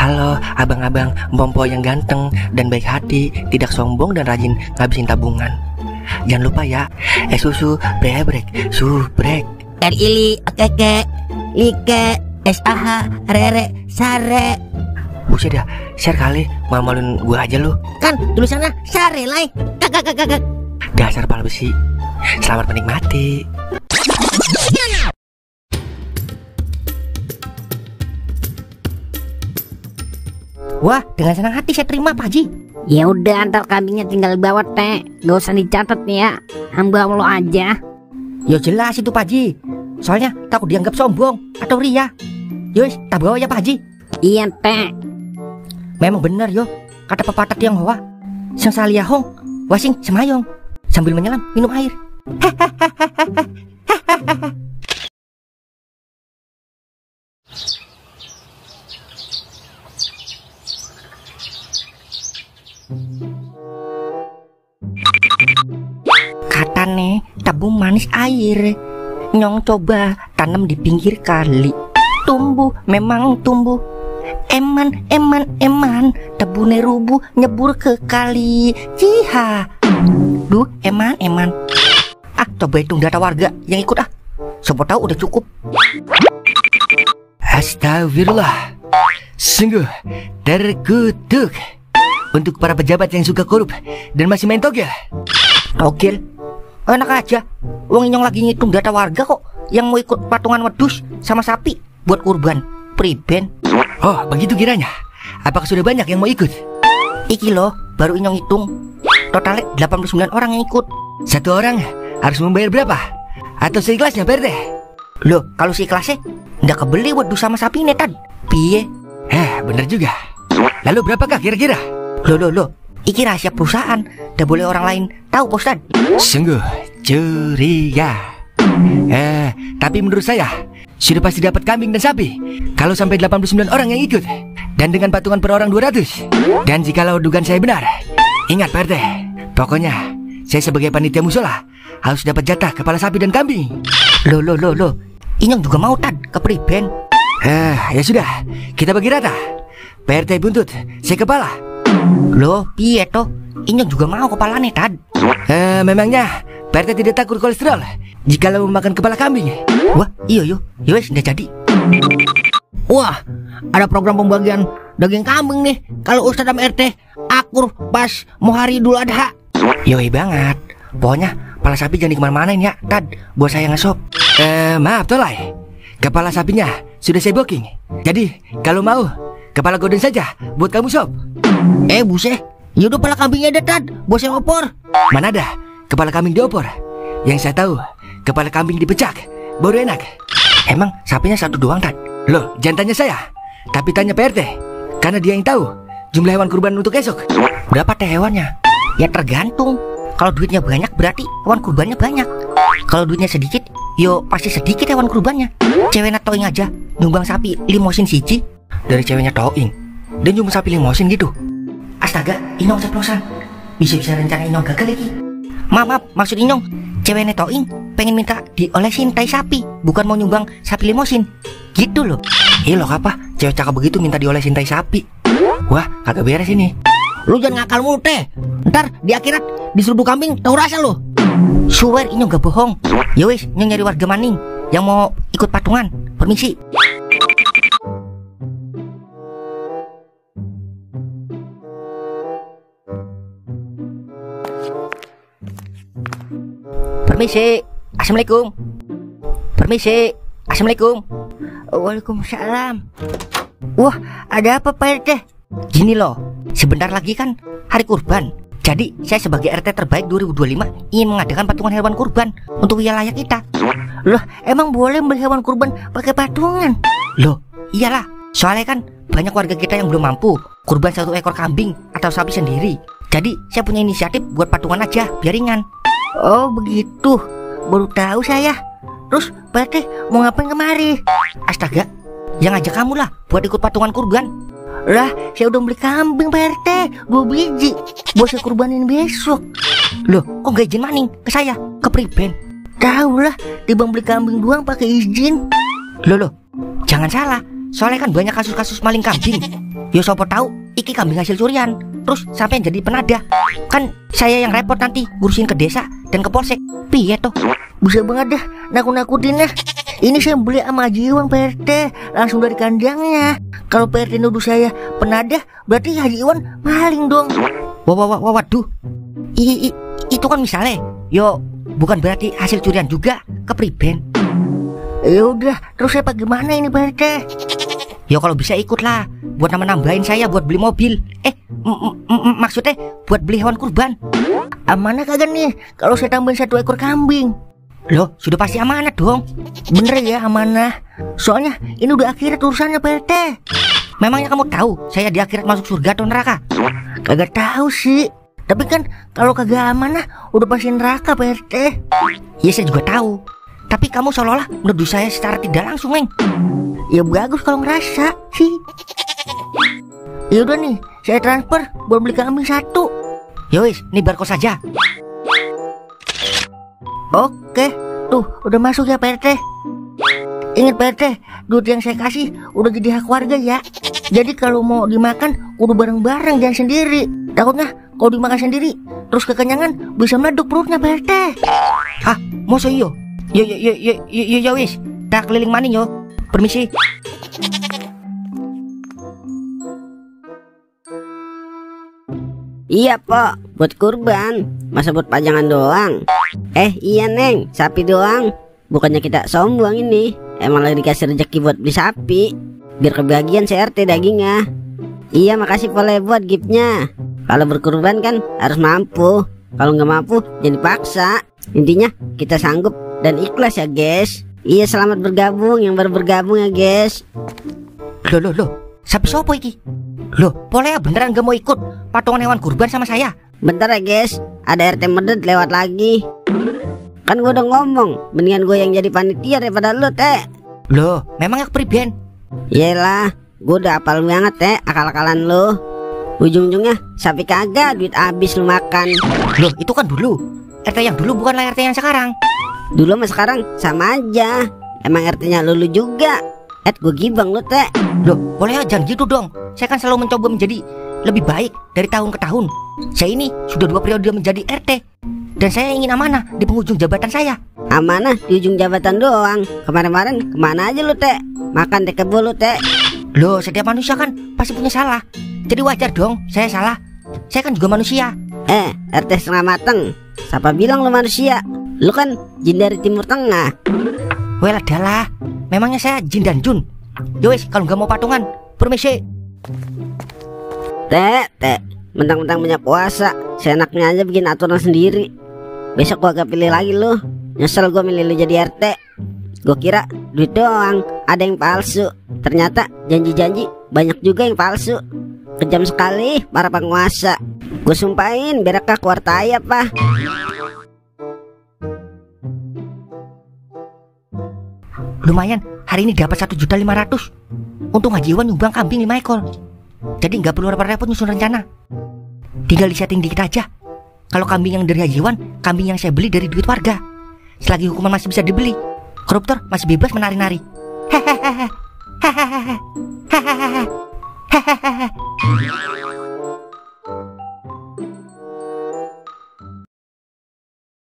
Halo abang-abang Mpompo yang ganteng dan baik hati, tidak sombong dan rajin ngabisin tabungan. Jangan lupa ya, susu brebrek, subrek. Ili, keke, like, SAH, rere, sare. Buset dah, share kali, malu-maluin gua aja lu. Kan tulisannya sare lai. Kakak. Dasar pala besi. Selamat menikmati. Wah, dengan senang hati saya terima Pak Haji. Ya udah, antar kambingnya tinggal bawa teh. Gak usah dicatat nih ya, hamba lo aja. Ya jelas itu Pak Haji. Soalnya takut dianggap sombong atau ria. Yus, tak bawa ya Pak Haji. Iya teh. Memang benar yo, kata pepatah Tionghoa. Sang saliyahong, wasing semayong. Sambil menyelam minum air. Katane tabung manis air, nyong coba tanam di pinggir kali. Tumbuh memang tumbuh. Eman tabune rubuh nyebur ke kali. Ciha. Duh, eman. Coba hitung data warga yang ikut siapa tahu udah cukup. Astagfirullah. Sungguh terkutuk untuk para pejabat yang suka korup dan masih main togel. Togel? Enak aja. Wong Inyong lagi ngitung data warga kok yang mau ikut patungan wedus sama sapi buat kurban. Priben. Oh, begitu kiranya. Apakah sudah banyak yang mau ikut? Iki loh, baru Inyong hitung. Totalnya 89 orang yang ikut. Satu orang harus membayar berapa? Atau seikhlasnya, Perte? Loh, kalau seikhlasnya nggak kebeli wedus sama sapi ini, Tad. Piye? Bener juga. Lalu berapakah kira-kira? Loh, iki rahasia perusahaan. Nggak boleh orang lain tahu, Pak Ustad. Sungguh curiga. Tapi menurut saya sudah pasti dapat kambing dan sapi kalau sampai 89 orang yang ikut, dan dengan patungan per orang 200. Dan jikalau dugaan saya benar, ingat Pak RT, pokoknya saya sebagai panitia musola harus dapat jatah kepala sapi dan kambing. Loh, Inyong juga mau, Tad, ke priben. Ya sudah, kita bagi rata. Pak RT buntut, saya kepala. Loh, piye toh? Inyong juga mau kepalanya, Tad. Memangnya Pak RT tidak takut kolesterol jikalau memakan kepala kambing? Wah, iya yo, wes udah jadi. Wah, ada program pembagian daging kambing nih. Kalau Ustadz sama RT akur pas mau hari Idul Adha. Yoi banget. Pokoknya kepala sapi jangan dikemana-manain ya, Tad, buat saya ngesop. Maaf Tolai, kepala sapinya sudah saya booking. Jadi kalau mau, kepala godon saja buat kamu sop. Buset, yaudah kepala kambingnya ada, Tad, buat saya opor. Mana ada kepala kambing diopor. Yang saya tahu, kepala kambing dipecak baru enak. Emang sapinya satu doang, Tad? Loh, jangan tanya saya, tapi tanya PRT, karena dia yang tahu jumlah hewan kurban untuk esok. Berapa teh hewannya? Ya tergantung. Kalau duitnya banyak berarti hewan kurbannya banyak. Kalau duitnya sedikit, yo pasti sedikit hewan kurbannya. Ceweknya Toing aja nyumbang sapi limosin siji. Dari ceweknya Toing dan nyumbang sapi limosin gitu. Astaga, Inyong ceplosan. Bisa-bisa rencana Inyong gagal lagi. Maaf, maksud Inyong, ceweknya Toing pengen minta diolesin tai sapi, bukan mau nyumbang sapi limosin. Gitu loh. Loh apa? Cewek cakep begitu minta diolesin tai sapi. Wah, kagak beres ini. Lu jangan ngakal mulu teh. Ntar di akhirat diseruduk kambing tahu rasa lu. Swear Inyong gak bohong. Ya wis, Inyong nyari warga maning yang mau ikut patungan. Permisi. Permisi. Assalamualaikum. Permisi. Assalamualaikum. Waalaikumsalam. Wah, ada apa Pak RT? Gini loh, sebentar lagi kan hari kurban. Jadi saya sebagai RT terbaik 2025 ingin mengadakan patungan hewan kurban untuk wilayah kita. Loh, emang boleh beli hewan kurban pakai patungan? Loh, iyalah. Soalnya kan banyak warga kita yang belum mampu kurban 1 ekor kambing atau sapi sendiri. Jadi saya punya inisiatif buat patungan aja, biar ringan. Oh begitu, baru tahu saya. Terus Pak RT mau ngapain kemari? Astaga, yang ngajak kamu lah buat ikut patungan kurban. Lah, saya udah beli kambing Pak RT 2 biji buat saya kurbanin besok. Loh, kok gak izin maning ke saya, ke priben? Tahu lah, dibang beli kambing doang pakai izin. Loh, jangan salah. Soalnya kan banyak kasus-kasus maling kambing Yo sopo tahu iki kambing hasil curian, terus sampai jadi penadah. Kan saya yang repot nanti ngurusin ke desa dan ke polsek. Piye toh? Bisa banget dah nakut-nakutin ya. Ini saya beli sama Haji Iwan Pak RT, langsung dari kandangnya. Kalau Pak RT nuduh saya penadah, berarti Haji Iwan maling dong. Waduh. Itu kan misalnya. Yo, bukan berarti hasil curian juga, kepriben. Ya udah, terus saya bagaimana ini Pak RT? Yo kalau bisa ikutlah, buat nambahin saya buat beli mobil. Maksudnya buat beli hewan kurban. Amanah kagak nih kalau saya tambahin 1 ekor kambing? Loh, sudah pasti amanah dong. Bener ya amanah. Soalnya ini udah akhirat urusannya Pak RT. Memangnya kamu tahu saya di akhirat masuk surga atau neraka? Kagak tahu sih. Tapi kan kalau kagak amanah udah pasti neraka Pak RT. Ya saya juga tahu. Tapi kamu seolah-olah menuduh saya secara tidak langsung, Meng. Ya bagus kalau ngerasa sih. Ya udah nih, saya transfer buat beli kambing 1. Yowis, nih barcode saja. Oke, tuh udah masuk ya Pak RT. Ingat Pak RT, duit yang saya kasih udah jadi hak warga ya. Jadi kalau mau dimakan kudu bareng-bareng, jangan sendiri. Takutnya kalau dimakan sendiri terus kekenyangan bisa meleduk perutnya Pak RT. Hah, masa iyo? Yo wis, tak keliling maning yo. Permisi. Iya Pok, buat kurban. Masa buat pajangan doang? Iya Neng, sapi doang. Bukannya kita sombong ini. Emang lagi dikasih rezeki buat beli sapi, biar kebagian CRT dagingnya. Iya makasih Pole buat giftnya. Kalau berkurban kan harus mampu. Kalau nggak mampu jangan dipaksa. Intinya kita sanggup dan ikhlas ya guys. Iya selamat bergabung yang baru bergabung ya guys. Loh, sapi sopo iki? Loh, Pole beneran gak mau ikut patungan hewan kurban sama saya? Bentar ya guys, ada RT Medet lewat lagi. Kan gue udah ngomong, mendingan gue yang jadi panitia daripada lu Teh. Loh, memangnya kepriben? Yelah, gue udah apal banget Teh akal-akalan lu. Ujung-ujungnya sapi kagak, duit habis lu makan. Loh, itu kan dulu. RT yang dulu bukanlah RT yang sekarang. Dulu sama sekarang sama aja. Emang RT-nya lu juga. Gue gibang lu Teh. Loh, boleh jangan gitu dong. Saya kan selalu mencoba menjadi lebih baik dari tahun ke tahun. Saya ini sudah 2 periode menjadi RT. Dan saya ingin amanah di penghujung jabatan saya. Amanah di ujung jabatan doang. Kemarin-kemarin kemana aja lu Teh? Makan teh kebo lu Teh. Loh, setiap manusia kan pasti punya salah. Jadi wajar dong saya salah. Saya kan juga manusia. RT setengah mateng. Siapa bilang lu manusia? Lu kan jin dari Timur Tengah. Well adalah, memangnya saya jin dan jun. Yowes, kalau nggak mau patungan, permisi. Teh, mentang-mentang punya puasa, seenaknya aja bikin aturan sendiri. Besok gua agak pilih lagi lu. Nyesel gua milih lu jadi RT. Gua kira duit doang, ada yang palsu. Ternyata janji-janji banyak juga yang palsu. Kejam sekali para penguasa. Gue sumpahin berakah kuartaya Pak. Lumayan, hari ini dapat 1.500.000. Untung Haji Iwan nyumbang kambing 5 ekor. Jadi nggak perlu repot-repot nyusun rencana. Tinggal disetting dikit aja. Kalau kambing yang dari Haji Iwan, kambing yang saya beli dari duit warga. Selagi hukuman masih bisa dibeli, koruptor masih bebas menari-nari. Hehehe.